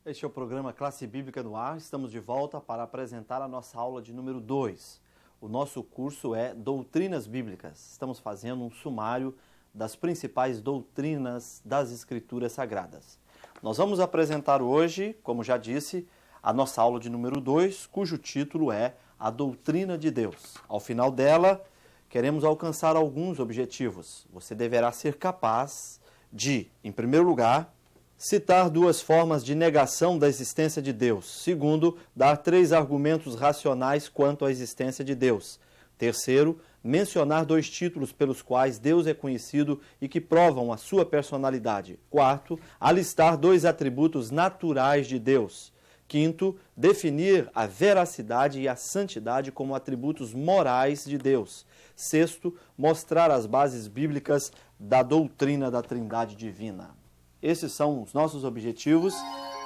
Este é o programa Classe Bíblica no Ar. Estamos de volta para apresentar a nossa aula de número 2. O nosso curso é Doutrinas Bíblicas. Estamos fazendo um sumário das principais doutrinas das Escrituras Sagradas. Nós vamos apresentar hoje, como já disse, a nossa aula de número 2, cujo título é A Doutrina de Deus. Ao final dela, queremos alcançar alguns objetivos. Você deverá ser capaz de, em primeiro lugar, citar duas formas de negação da existência de Deus. Segundo, dar 3 argumentos racionais quanto à existência de Deus. Terceiro, mencionar 2 títulos pelos quais Deus é conhecido e que provam a sua personalidade. Quarto, alistar 2 atributos naturais de Deus. Quinto, definir a veracidade e a santidade como atributos morais de Deus. Sexto, mostrar as bases bíblicas da doutrina da Trindade Divina. Esses são os nossos objetivos.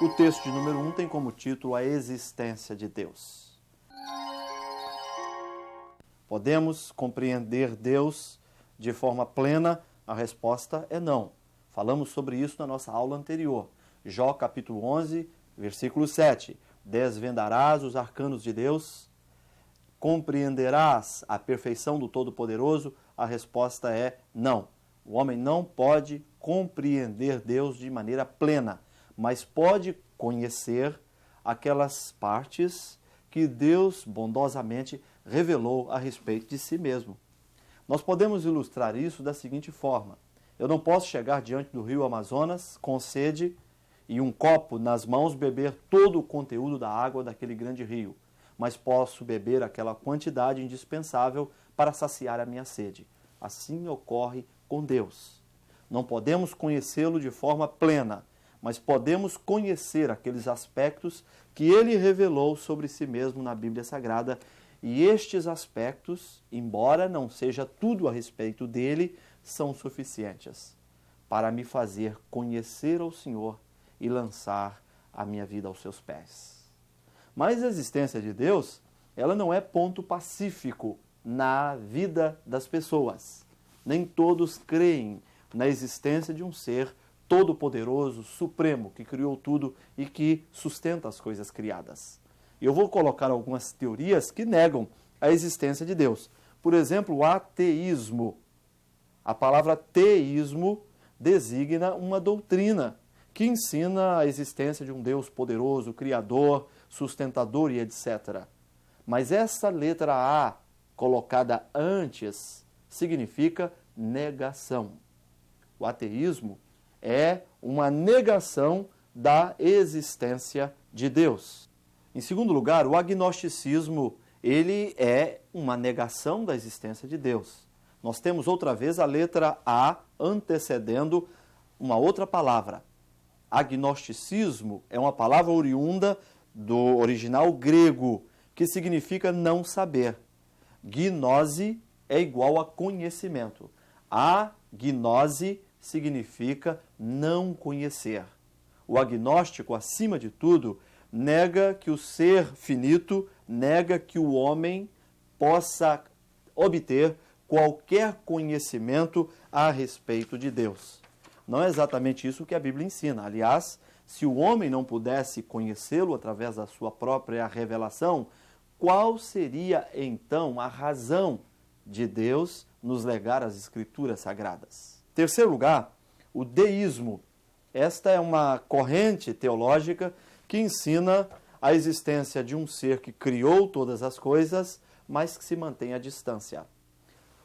O texto de número 1 tem como título A Existência de Deus. Podemos compreender Deus de forma plena? A resposta é não. Falamos sobre isso na nossa aula anterior. Jó capítulo 11, versículo 7. Desvendarás os arcanos de Deus? Compreenderás a perfeição do Todo-Poderoso? A resposta é não. O homem não pode compreender Deus de maneira plena, mas pode conhecer aquelas partes que Deus bondosamente revelou a respeito de si mesmo. Nós podemos ilustrar isso da seguinte forma: eu não posso chegar diante do rio Amazonas com sede e um copo nas mãos beber todo o conteúdo da água daquele grande rio, mas posso beber aquela quantidade indispensável para saciar a minha sede. Assim ocorre com Deus. Não podemos conhecê-lo de forma plena, mas podemos conhecer aqueles aspectos que ele revelou sobre si mesmo na Bíblia Sagrada, e estes aspectos, embora não seja tudo a respeito dele, são suficientes para me fazer conhecer ao Senhor e lançar a minha vida aos seus pés. Mas a existência de Deus, ela não é ponto pacífico na vida das pessoas. Nem todos creem na existência de um ser todo-poderoso, supremo, que criou tudo e que sustenta as coisas criadas. Eu vou colocar algumas teorias que negam a existência de Deus. Por exemplo, o ateísmo. A palavra teísmo designa uma doutrina que ensina a existência de um Deus poderoso, criador, sustentador e etc. Mas essa letra A, colocada antes, significa negação. O ateísmo é uma negação da existência de Deus. Em segundo lugar, o agnosticismo, ele é uma negação da existência de Deus. Nós temos outra vez a letra A antecedendo uma outra palavra. Agnosticismo é uma palavra oriunda do original grego, que significa não saber. Gnose é igual a conhecimento. A gnose significa não conhecer. O agnóstico, acima de tudo, nega que o ser finito, nega que o homem possa obter qualquer conhecimento a respeito de Deus. Não é exatamente isso que a Bíblia ensina. Aliás, se o homem não pudesse conhecê-lo através da sua própria revelação, qual seria então a razão de Deus nos legar as Escrituras Sagradas? Terceiro lugar, o deísmo. Esta é uma corrente teológica que ensina a existência de um ser que criou todas as coisas, mas que se mantém à distância.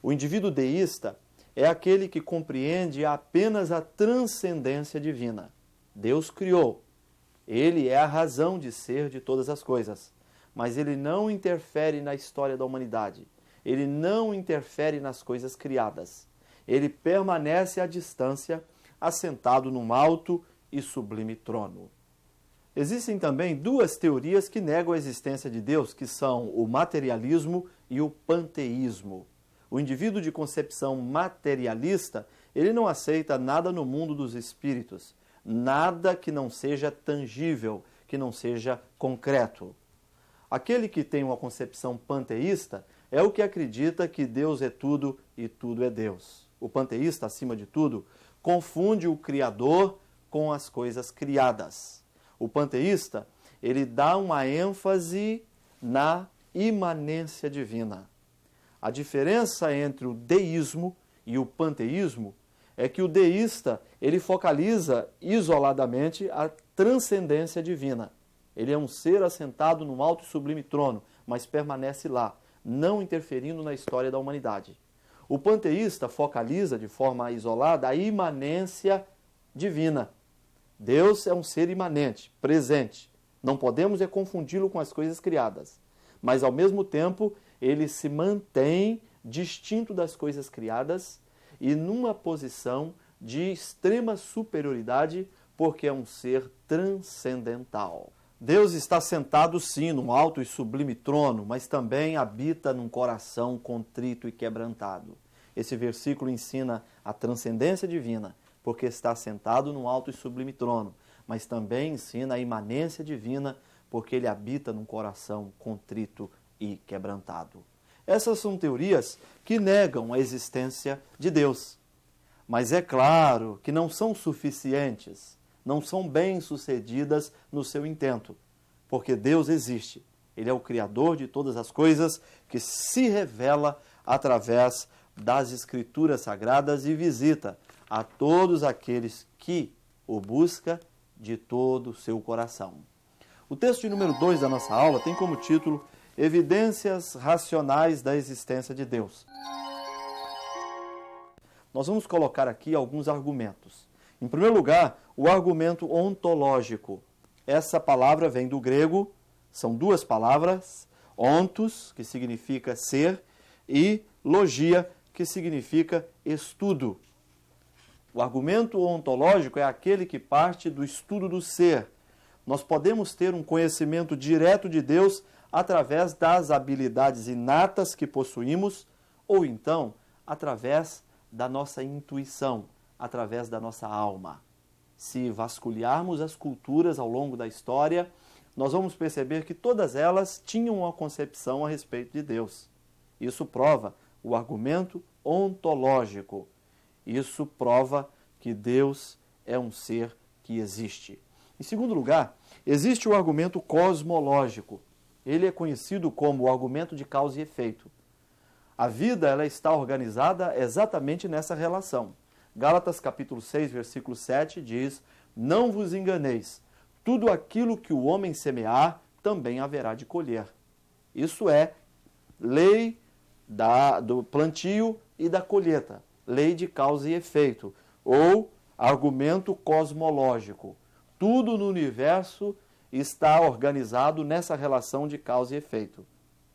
O indivíduo deísta é aquele que compreende apenas a transcendência divina. Deus criou. Ele é a razão de ser de todas as coisas, mas ele não interfere na história da humanidade. Ele não interfere nas coisas criadas. Ele permanece à distância, assentado num alto e sublime trono. Existem também 2 teorias que negam a existência de Deus, que são o materialismo e o panteísmo. O indivíduo de concepção materialista, ele não aceita nada no mundo dos espíritos, nada que não seja tangível, que não seja concreto. Aquele que tem uma concepção panteísta é o que acredita que Deus é tudo e tudo é Deus. O panteísta, acima de tudo, confunde o Criador com as coisas criadas. O panteísta, ele dá uma ênfase na imanência divina. A diferença entre o deísmo e o panteísmo é que o deísta, ele focaliza isoladamente a transcendência divina. Ele é um ser assentado num alto e sublime trono, mas permanece lá, não interferindo na história da humanidade. O panteísta focaliza de forma isolada a imanência divina. Deus é um ser imanente, presente. Não podemos confundi-lo com as coisas criadas. Mas, ao mesmo tempo, ele se mantém distinto das coisas criadas e numa posição de extrema superioridade, porque é um ser transcendental. Deus está sentado, sim, num alto e sublime trono, mas também habita num coração contrito e quebrantado. Esse versículo ensina a transcendência divina, porque está sentado num alto e sublime trono, mas também ensina a imanência divina, porque ele habita num coração contrito e quebrantado. Essas são teorias que negam a existência de Deus. Mas é claro que não são suficientes, não são bem-sucedidas no seu intento, porque Deus existe. Ele é o Criador de todas as coisas que se revela através das Escrituras Sagradas e visita a todos aqueles que o buscam de todo o seu coração. O texto de número 2 da nossa aula tem como título Evidências Racionais da Existência de Deus. Nós vamos colocar aqui alguns argumentos. Em primeiro lugar, o argumento ontológico. Essa palavra vem do grego, são duas palavras, ontos, que significa ser, e logia, que significa estudo. O argumento ontológico é aquele que parte do estudo do ser. Nós podemos ter um conhecimento direto de Deus através das habilidades inatas que possuímos, ou então através da nossa intuição, através da nossa alma. Se vasculharmos as culturas ao longo da história, nós vamos perceber que todas elas tinham uma concepção a respeito de Deus. Isso prova o argumento ontológico. Isso prova que Deus é um ser que existe. Em segundo lugar, existe o argumento cosmológico. Ele é conhecido como o argumento de causa e efeito. A vida ela está organizada exatamente nessa relação. Gálatas capítulo 6, versículo 7 diz: Não vos enganeis, tudo aquilo que o homem semear, também haverá de colher. Isso é lei do plantio e da colheita, lei de causa e efeito, ou argumento cosmológico. Tudo no universo está organizado nessa relação de causa e efeito.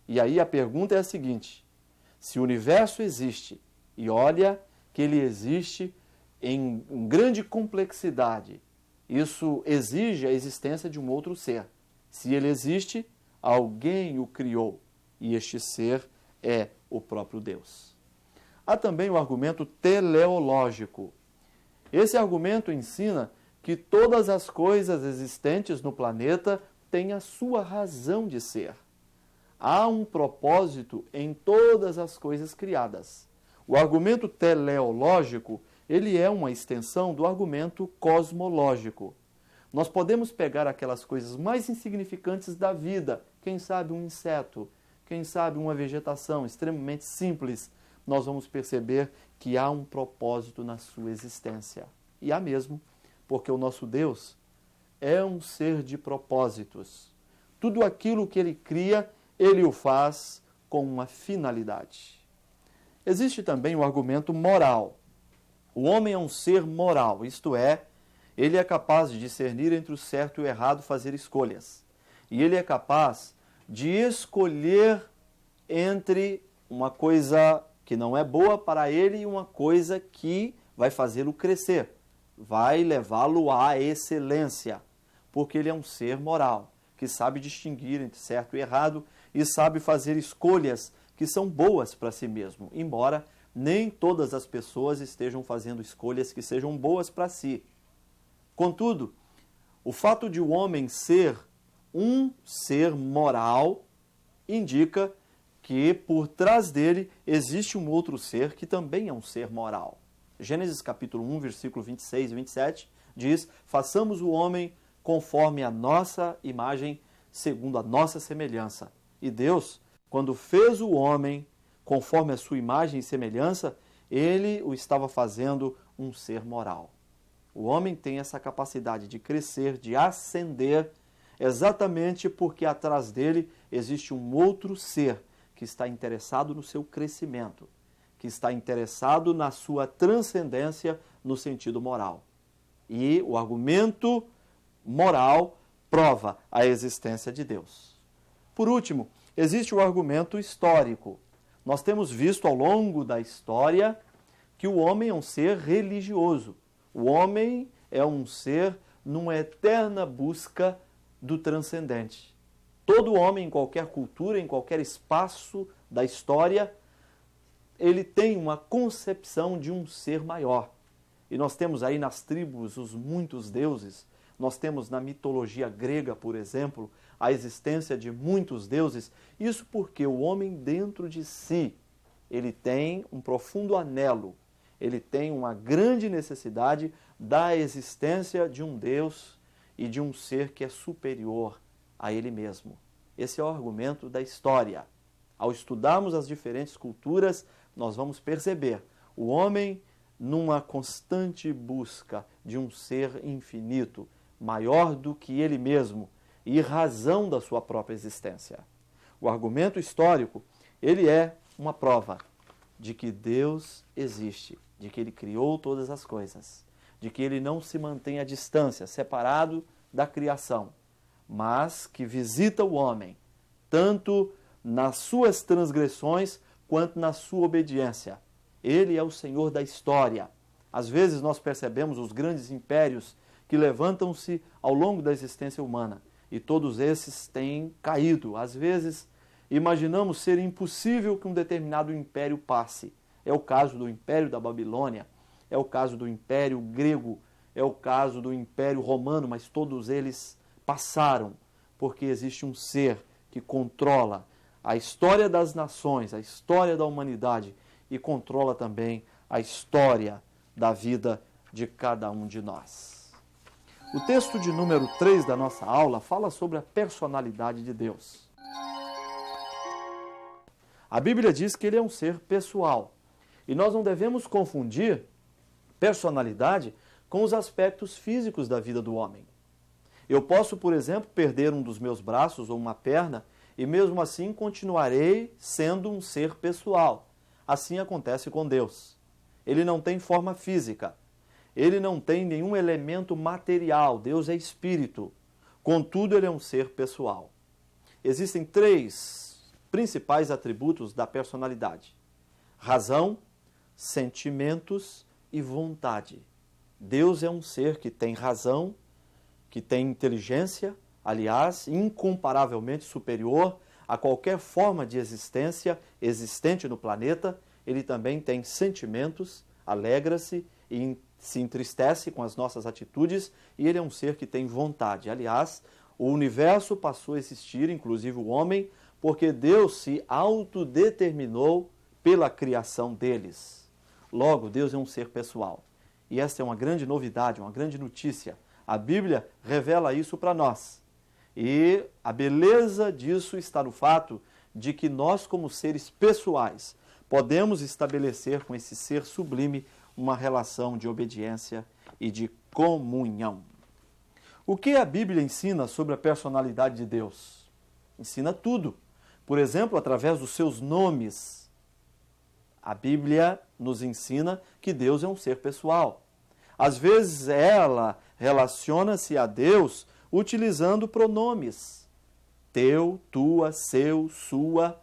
E aí a pergunta é a seguinte: se o universo existe, e olha que ele existe em grande complexidade, isso exige a existência de um outro ser. Se ele existe, alguém o criou, e este ser é o próprio Deus. Há também o argumento teleológico. Esse argumento ensina que todas as coisas existentes no planeta têm a sua razão de ser. Há um propósito em todas as coisas criadas. O argumento teleológico, ele é uma extensão do argumento cosmológico. Nós podemos pegar aquelas coisas mais insignificantes da vida, quem sabe um inseto, quem sabe uma vegetação extremamente simples, nós vamos perceber que há um propósito na sua existência. E há mesmo, porque o nosso Deus é um ser de propósitos. Tudo aquilo que ele cria, ele o faz com uma finalidade. Existe também o argumento moral. O homem é um ser moral, isto é, ele é capaz de discernir entre o certo e o errado, fazer escolhas. E ele é capaz de escolher entre uma coisa que não é boa para ele e uma coisa que vai fazê-lo crescer, vai levá-lo à excelência, porque ele é um ser moral, que sabe distinguir entre certo e errado e sabe fazer escolhas que são boas para si mesmo, embora nem todas as pessoas estejam fazendo escolhas que sejam boas para si. Contudo, o fato de o homem ser um ser moral indica que por trás dele existe um outro ser que também é um ser moral. Gênesis capítulo 1, versículo 26 e 27 diz: Façamos o homem conforme a nossa imagem, segundo a nossa semelhança. E Deus, quando fez o homem conforme a sua imagem e semelhança, ele o estava fazendo um ser moral. O homem tem essa capacidade de crescer, de ascender, exatamente porque atrás dele existe um outro ser que está interessado no seu crescimento, que está interessado na sua transcendência no sentido moral. E o argumento moral prova a existência de Deus. Por último, existe o argumento histórico. Nós temos visto ao longo da história que o homem é um ser religioso. O homem é um ser numa eterna busca do transcendente. Todo homem, em qualquer cultura, em qualquer espaço da história, ele tem uma concepção de um ser maior. E nós temos aí nas tribos os muitos deuses. Nós temos na mitologia grega, por exemplo, a existência de muitos deuses. Isso porque o homem dentro de si, ele tem um profundo anelo, ele tem uma grande necessidade da existência de um Deus e de um ser que é superior a ele mesmo. Esse é o argumento da história. Ao estudarmos as diferentes culturas, nós vamos perceber o homem numa constante busca de um ser infinito, maior do que ele mesmo e razão da sua própria existência. O argumento histórico, ele é uma prova de que Deus existe, de que ele criou todas as coisas, de que ele não se mantém à distância, separado da criação, mas que visita o homem, tanto nas suas transgressões quanto na sua obediência. Ele é o Senhor da história. Às vezes nós percebemos os grandes impérios que levantam-se ao longo da existência humana, e todos esses têm caído. Às vezes imaginamos ser impossível que um determinado império passe. É o caso do Império da Babilônia, é o caso do Império Grego, é o caso do Império Romano, mas todos eles passaram, porque existe um ser que controla a história das nações, a história da humanidade e controla também a história da vida de cada um de nós. O texto de número 3 da nossa aula fala sobre a personalidade de Deus. A Bíblia diz que ele é um ser pessoal. E nós não devemos confundir personalidade com os aspectos físicos da vida do homem. Eu posso, por exemplo, perder um dos meus braços ou uma perna e mesmo assim continuarei sendo um ser pessoal. Assim acontece com Deus. Ele não tem forma física. Ele não tem nenhum elemento material. Deus é espírito. Contudo, ele é um ser pessoal. Existem 3 principais atributos da personalidade: razão, sentimentos e vontade. Deus é um ser que tem razão, que tem inteligência, aliás, incomparavelmente superior a qualquer forma de existência existente no planeta. Ele também tem sentimentos, alegra-se e se entristece com as nossas atitudes, e ele é um ser que tem vontade. Aliás, o universo passou a existir, inclusive o homem, porque Deus se autodeterminou pela criação deles. Logo, Deus é um ser pessoal. E esta é uma grande novidade, uma grande notícia. A Bíblia revela isso para nós. E a beleza disso está no fato de que nós, como seres pessoais, podemos estabelecer com esse ser sublime uma relação de obediência e de comunhão. O que a Bíblia ensina sobre a personalidade de Deus? Ensina tudo. Por exemplo, através dos seus nomes. A Bíblia nos ensina que Deus é um ser pessoal. Às vezes ela relaciona-se a Deus utilizando pronomes. Teu, tua, seu, sua,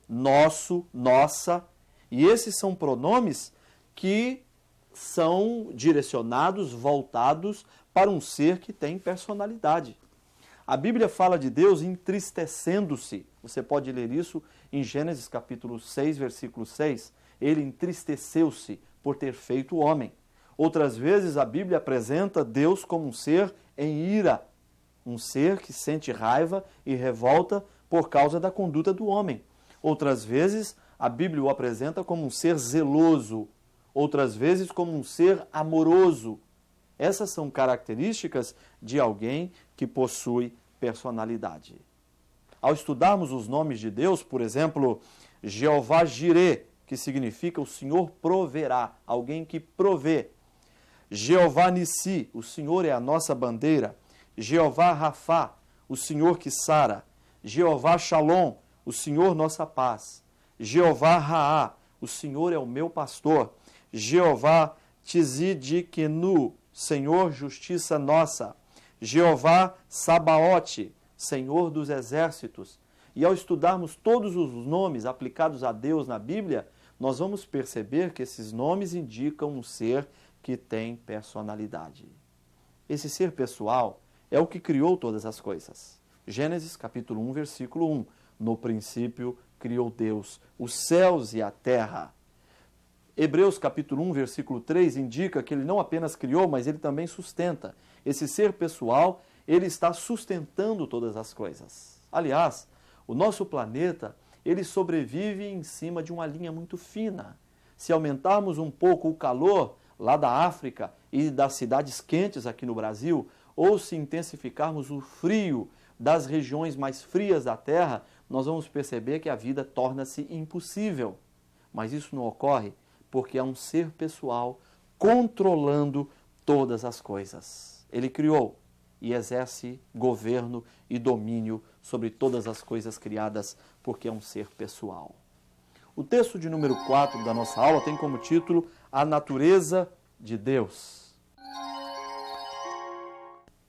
nosso, nossa. E esses são pronomes que são direcionados, voltados para um ser que tem personalidade. A Bíblia fala de Deus entristecendo-se. Você pode ler isso em Gênesis capítulo 6, versículo 6. Ele entristeceu-se por ter feito o homem. Outras vezes a Bíblia apresenta Deus como um ser em ira, um ser que sente raiva e revolta por causa da conduta do homem. Outras vezes a Bíblia o apresenta como um ser zeloso, outras vezes como um ser amoroso. Essas são características de alguém que possui personalidade. Ao estudarmos os nomes de Deus, por exemplo, Jeová Jireh, que significa o Senhor proverá, alguém que provê. Jeová Nissi, o Senhor é a nossa bandeira. Jeová Rafá, o Senhor que sara. Jeová Shalom, o Senhor nossa paz. Jeová Raá, o Senhor é o meu pastor. Jeová Tzidkenu, Senhor justiça nossa. Jeová Sabaote, Senhor dos exércitos. E ao estudarmos todos os nomes aplicados a Deus na Bíblia, nós vamos perceber que esses nomes indicam um ser que tem personalidade. Esse ser pessoal é o que criou todas as coisas. Gênesis capítulo 1, versículo 1. No princípio criou Deus os céus e a terra. Hebreus capítulo 1, versículo 3 indica que ele não apenas criou, mas ele também sustenta. Esse ser pessoal, ele está sustentando todas as coisas. Aliás, o nosso planeta, ele sobrevive em cima de uma linha muito fina. Se aumentarmos um pouco o calor lá da África e das cidades quentes aqui no Brasil, ou se intensificarmos o frio das regiões mais frias da Terra, nós vamos perceber que a vida torna-se impossível. Mas isso não ocorre porque há um ser pessoal controlando todas as coisas. Ele criou e exerce governo e domínio sobre todas as coisas criadas porque é um ser pessoal. O texto de número 4 da nossa aula tem como título A Natureza de Deus.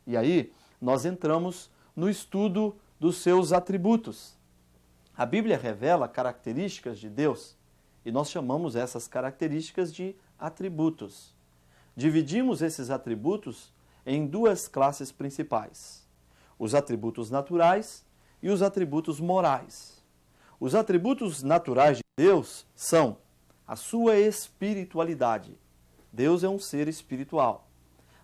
E aí nós entramos no estudo dos seus atributos. A Bíblia revela características de Deus e nós chamamos essas características de atributos. Dividimos esses atributos em duas classes principais: os atributos naturais e os atributos morais. Os atributos naturais de Deus são a sua espiritualidade. Deus é um ser espiritual.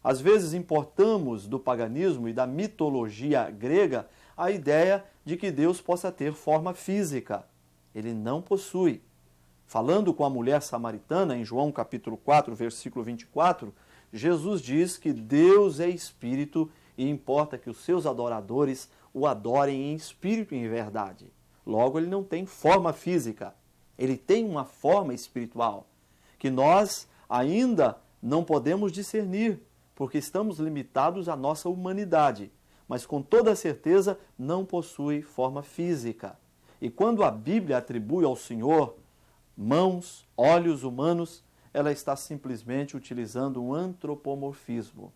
Às vezes importamos do paganismo e da mitologia grega a ideia de que Deus possa ter forma física. Ele não possui. Falando com a mulher samaritana, em João capítulo 4, versículo 24, Jesus diz que Deus é espírito e importa que os seus adoradores o adorem em espírito e em verdade. Logo, ele não tem forma física. Ele tem uma forma espiritual que nós ainda não podemos discernir, porque estamos limitados à nossa humanidade, mas com toda certeza não possui forma física. E quando a Bíblia atribui ao Senhor mãos, olhos humanos, ela está simplesmente utilizando um antropomorfismo.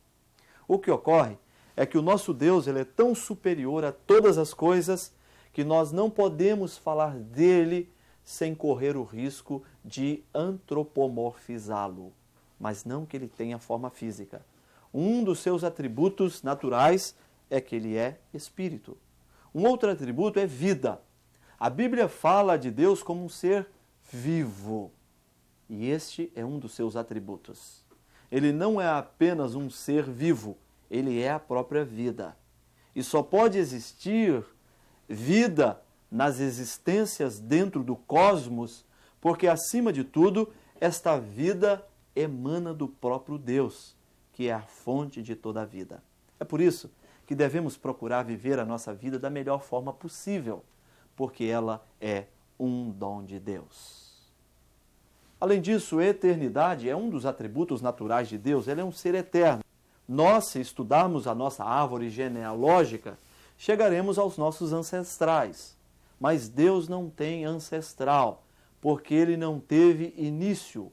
O que ocorre é que o nosso Deus ele é tão superior a todas as coisas que nós não podemos falar dele sem correr o risco de antropomorfizá-lo, mas não que ele tenha forma física. Um dos seus atributos naturais é que ele é espírito. Um outro atributo é vida. A Bíblia fala de Deus como um ser vivo. E este é um dos seus atributos. Ele não é apenas um ser vivo, ele é a própria vida. E só pode existir vida nas existências dentro do cosmos, porque, acima de tudo, esta vida emana do próprio Deus, que é a fonte de toda a vida. É por isso que devemos procurar viver a nossa vida da melhor forma possível, porque ela é um dom de Deus. Além disso, eternidade é um dos atributos naturais de Deus, ele é um ser eterno. Nós, se estudarmos a nossa árvore genealógica, chegaremos aos nossos ancestrais. Mas Deus não tem ancestral, porque ele não teve início.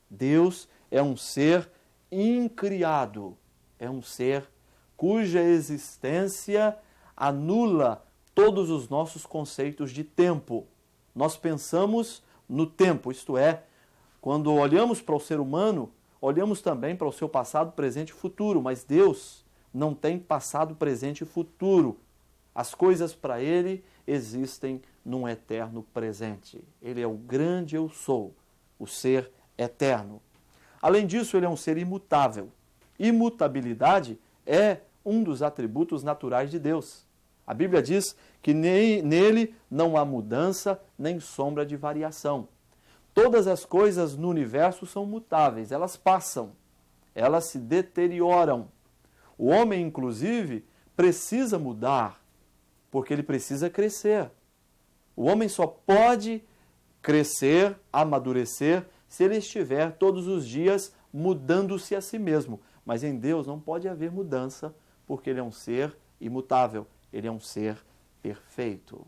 Deus é um ser incriado, é um ser cuja existência anula todos os nossos conceitos de tempo. Nós pensamos no tempo, isto é, quando olhamos para o ser humano, olhamos também para o seu passado, presente e futuro, mas Deus não tem passado, presente e futuro. As coisas para ele existem num eterno presente. Ele é o grande eu sou, o ser eterno. Além disso, ele é um ser imutável. Imutabilidade é um dos atributos naturais de Deus. A Bíblia diz que nele não há mudança nem sombra de variação. Todas as coisas no universo são mutáveis, elas passam. elas se deterioram. O homem, inclusive, precisa mudar, porque ele precisa crescer. O homem só pode crescer, amadurecer, se ele estiver todos os dias mudando-se a si mesmo. Mas em Deus não pode haver mudança, porque Ele é um ser imutável, Ele é um ser perfeito.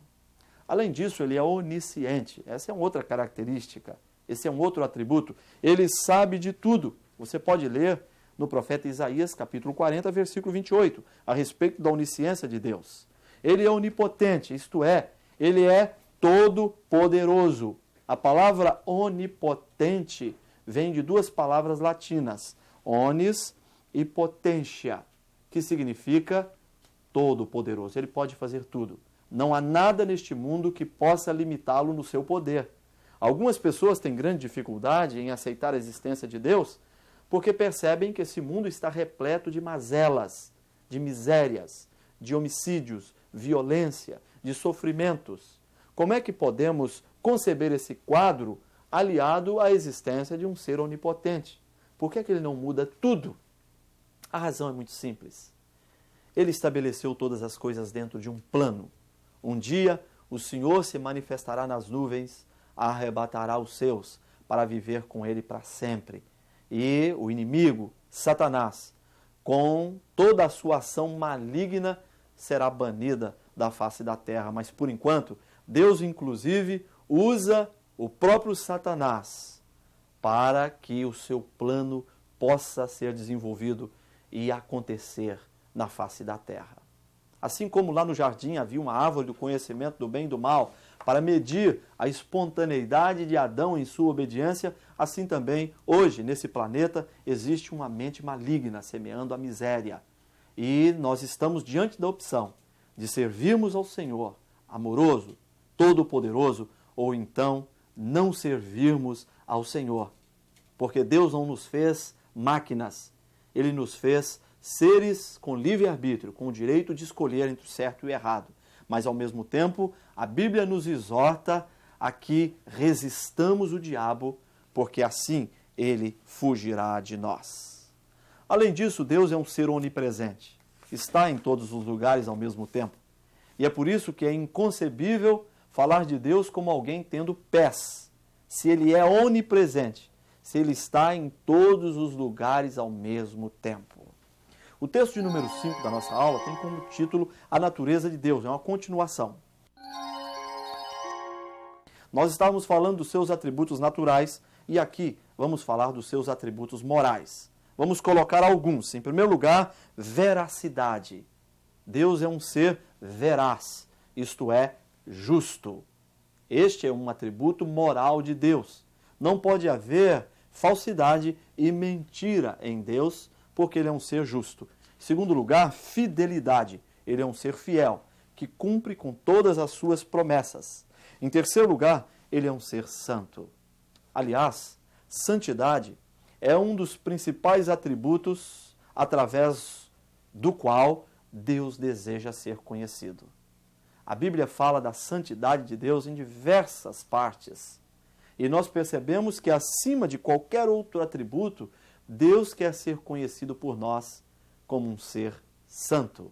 Além disso, Ele é onisciente. Essa é uma outra característica, esse é um outro atributo. Ele sabe de tudo. Você pode ler no profeta Isaías, capítulo 40, versículo 28, a respeito da onisciência de Deus. Ele é onipotente, isto é, Ele é todo-poderoso. A palavra onipotente vem de duas palavras latinas, onis e potência, que significa todo-poderoso. Ele pode fazer tudo. Não há nada neste mundo que possa limitá-lo no seu poder. Algumas pessoas têm grande dificuldade em aceitar a existência de Deus porque percebem que esse mundo está repleto de mazelas, de misérias, de homicídios, violência, de sofrimentos. Como é que podemos conceber esse quadro aliado à existência de um ser onipotente? Por que é que ele não muda tudo? A razão é muito simples. Ele estabeleceu todas as coisas dentro de um plano. Um dia, o Senhor se manifestará nas nuvens, arrebatará os seus para viver com Ele para sempre. E o inimigo, Satanás, com toda a sua ação maligna, será banida da face da terra. Mas, por enquanto, Deus, inclusive, usa o próprio Satanás para que o seu plano possa ser desenvolvido e acontecer na face da terra. Assim como lá no jardim havia uma árvore do conhecimento do bem e do mal para medir a espontaneidade de Adão em sua obediência, assim também, hoje, nesse planeta, existe uma mente maligna semeando a miséria. E nós estamos diante da opção de servirmos ao Senhor, amoroso, todo-poderoso, ou então não servirmos ao Senhor. Porque Deus não nos fez máquinas, Ele nos fez seres com livre-arbítrio, com o direito de escolher entre o certo e o errado. Mas, ao mesmo tempo, a Bíblia nos exorta a que resistamos o diabo, porque assim ele fugirá de nós. Além disso, Deus é um ser onipresente, está em todos os lugares ao mesmo tempo. E é por isso que é inconcebível falar de Deus como alguém tendo pés. Se Ele é onipresente, se Ele está em todos os lugares ao mesmo tempo. O texto de número 5 da nossa aula tem como título A Natureza de Deus, é uma continuação. Nós estávamos falando dos seus atributos naturais e aqui vamos falar dos seus atributos morais. Vamos colocar alguns. Em primeiro lugar, veracidade. Deus é um ser veraz, isto é, justo. Este é um atributo moral de Deus. Não pode haver falsidade e mentira em Deus, porque Ele é um ser justo. Em segundo lugar, fidelidade. Ele é um ser fiel, que cumpre com todas as suas promessas. Em terceiro lugar, Ele é um ser santo. Aliás, santidade é um dos principais atributos através do qual Deus deseja ser conhecido. A Bíblia fala da santidade de Deus em diversas partes. E nós percebemos que, acima de qualquer outro atributo, Deus quer ser conhecido por nós como um ser santo.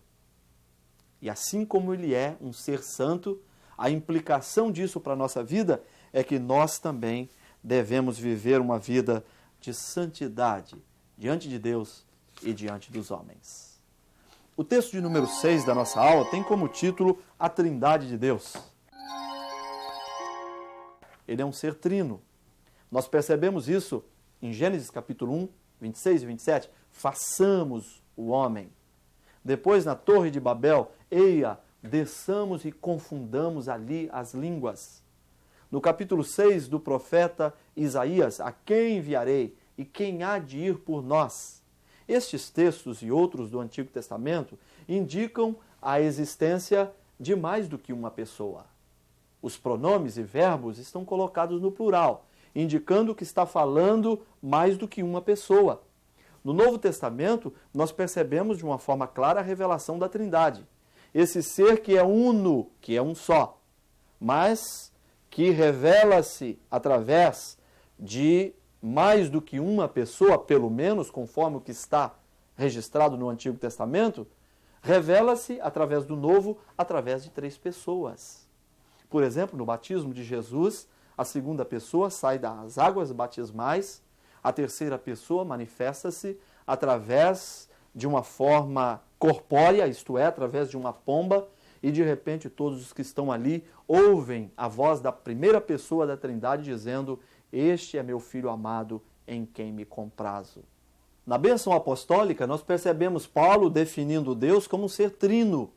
E assim como Ele é um ser santo, a implicação disso para a nossa vida é que nós também devemos viver uma vida de santidade diante de Deus e diante dos homens. O texto de número 6 da nossa aula tem como título A Trindade de Deus. Ele é um ser trino. Nós percebemos isso em Gênesis capítulo 1, 26 e 27. Façamos o homem. Depois, na Torre de Babel, eia, desçamos e confundamos ali as línguas. No capítulo 6 do profeta Isaías, a quem enviarei e quem há de ir por nós? Estes textos e outros do Antigo Testamento indicam a existência de mais do que uma pessoa. Os pronomes e verbos estão colocados no plural, indicando que está falando mais do que uma pessoa. No Novo Testamento, nós percebemos de uma forma clara a revelação da Trindade. Esse ser que é uno, que é um só, mas que revela-se através de mais do que uma pessoa, pelo menos conforme o que está registrado no Antigo Testamento, revela-se através do Novo, através de 3 pessoas. Por exemplo, no batismo de Jesus, a segunda pessoa sai das águas batismais, a terceira pessoa manifesta-se através de uma forma corpórea, isto é, através de uma pomba, e de repente todos os que estão ali ouvem a voz da primeira pessoa da Trindade dizendo: "Este é meu Filho amado, em quem me comprazo". Na bênção apostólica, nós percebemos Paulo definindo Deus como um ser trino.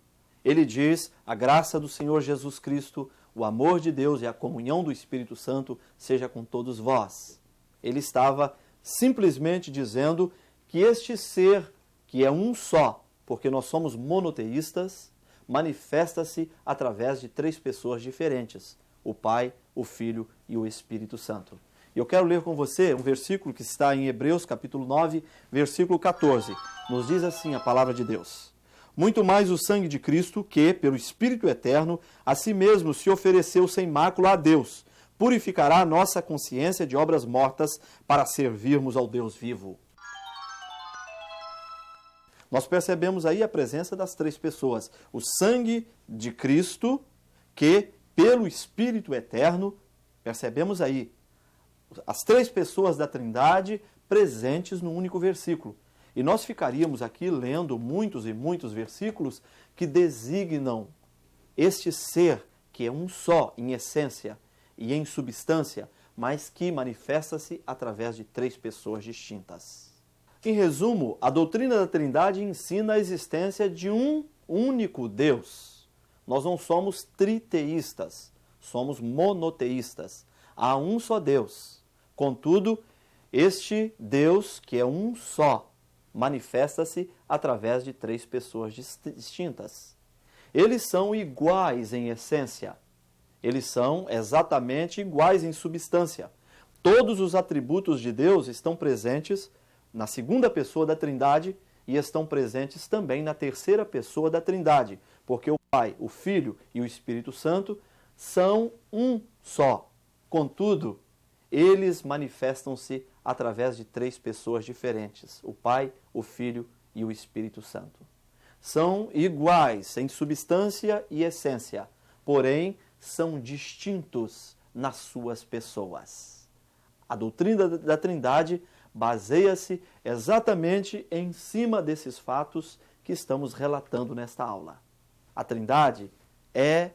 Ele diz: "A graça do Senhor Jesus Cristo, o amor de Deus e a comunhão do Espírito Santo seja com todos vós". Ele estava simplesmente dizendo que este ser, que é um só, porque nós somos monoteístas, manifesta-se através de 3 pessoas diferentes: o Pai, o Filho e o Espírito Santo. E eu quero ler com você um versículo que está em Hebreus, capítulo 9, versículo 14. Nos diz assim a palavra de Deus: "Muito mais o sangue de Cristo, que, pelo Espírito eterno, a si mesmo se ofereceu sem mácula a Deus, purificará a nossa consciência de obras mortas para servirmos ao Deus vivo". Nós percebemos aí a presença das 3 pessoas. O sangue de Cristo, que, pelo Espírito eterno, percebemos aí as 3 pessoas da Trindade presentes no único versículo. E nós ficaríamos aqui lendo muitos e muitos versículos que designam este ser, que é um só em essência e em substância, mas que manifesta-se através de 3 pessoas distintas. Em resumo, a doutrina da Trindade ensina a existência de um único Deus. Nós não somos triteístas, somos monoteístas. Há um só Deus. Contudo, este Deus, que é um só, manifesta-se através de 3 pessoas distintas. Eles são iguais em essência. Eles são exatamente iguais em substância. Todos os atributos de Deus estão presentes na segunda pessoa da Trindade e estão presentes também na terceira pessoa da Trindade, porque o Pai, o Filho e o Espírito Santo são um só. Contudo, eles manifestam-se através de 3 pessoas diferentes: o Pai, o Filho e o Espírito Santo. São iguais em substância e essência, porém são distintos nas suas pessoas. A doutrina da Trindade baseia-se exatamente em cima desses fatos que estamos relatando nesta aula. A Trindade é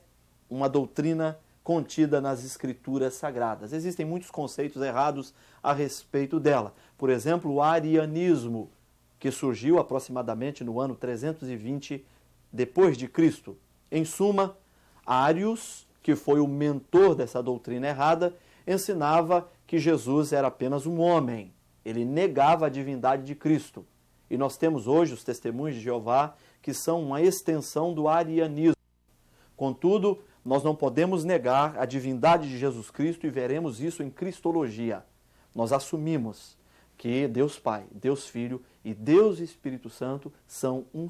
uma doutrina contida nas Escrituras Sagradas. Existem muitos conceitos errados a respeito dela. Por exemplo, o arianismo, que surgiu aproximadamente no ano 320 depois de Cristo. Em suma, Arius, que foi o mentor dessa doutrina errada, ensinava que Jesus era apenas um homem. Ele negava a divindade de Cristo. E nós temos hoje os testemunhos de Jeová, que são uma extensão do arianismo. Contudo, nós não podemos negar a divindade de Jesus Cristo e veremos isso em Cristologia. Nós assumimos que Deus Pai, Deus Filho e Deus Espírito Santo são um